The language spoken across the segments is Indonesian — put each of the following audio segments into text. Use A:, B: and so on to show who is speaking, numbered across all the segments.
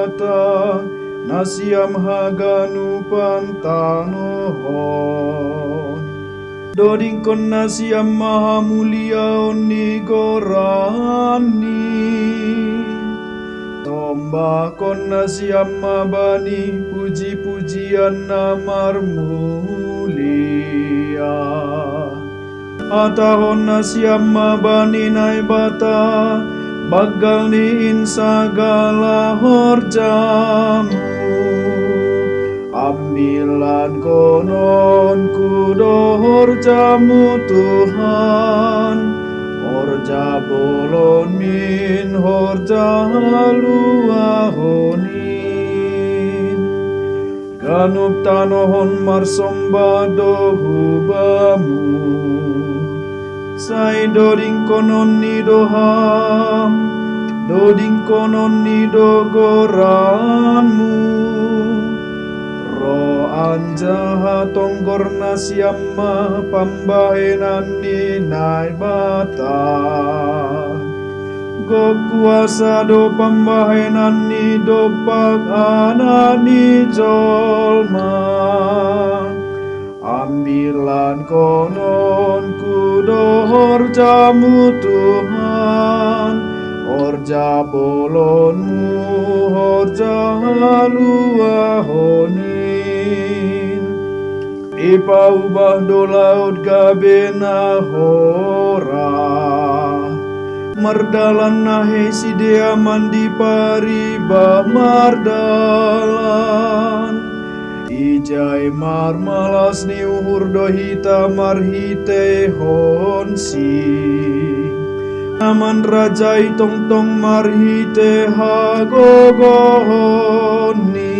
A: bata nasiam haganu pantanohon. Dodingkon nasiam maha mulia onni gorani. Tombakon nasiam mabani puji-pujian namar mulia. Atahon nasiam mabani naibata bagal niin sagala horjamu. Ambilan konon kudo horjamu Tuhan, horja bolon min horja haluahonin. Ganup tanohon marsombado hubamu, sai doding konon ni doham, doding konon ni dogoranmu. Ro anjaha tonggor nasiamma pambahenan ni naibata. Go kuasa do pambahenan ni do pag anani jolma. Ambilan konon kudo horjamu Tuhan, horja bolonmu, horja haluahonin. Ipaubah do laut gabena hora, mardalan nahe sidea mandi pariba mardalan. Ijai marmalas ni uhur dohita marhite honsi. Aman rajai tong-tong marhite hagogohoni.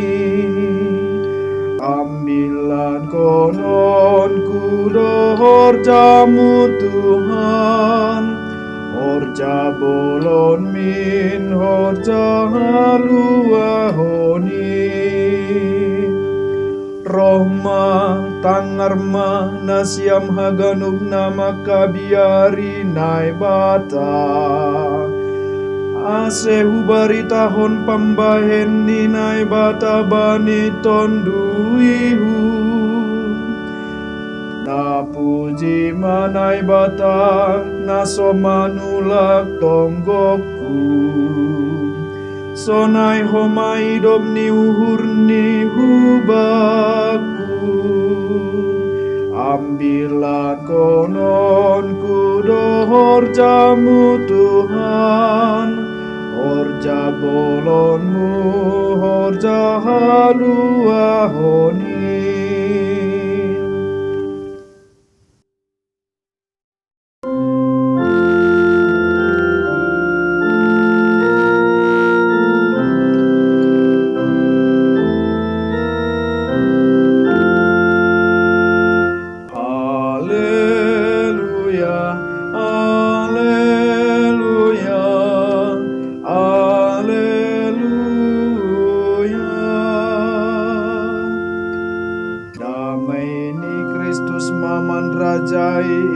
A: Ambilan konon kudo horjamu Tuhan, horja bolon min horja haluahonin. Rohma tangarma nasiam haganub nama kabiari naibata. Ase hubari tahon pambahen ni naibata bani tonduihu. Na puji manaibata naso manulak tonggoku. Sonai homai dom ni uhur ni hubaku. Ambilan konon kudo horjamu Tuhan, horja bolonmu, horja haluahonin.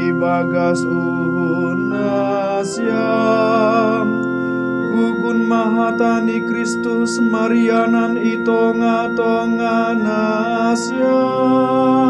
A: Ibagas uhun nasyam gugun mahatani Kristus marianan itonga-tonga nasyam.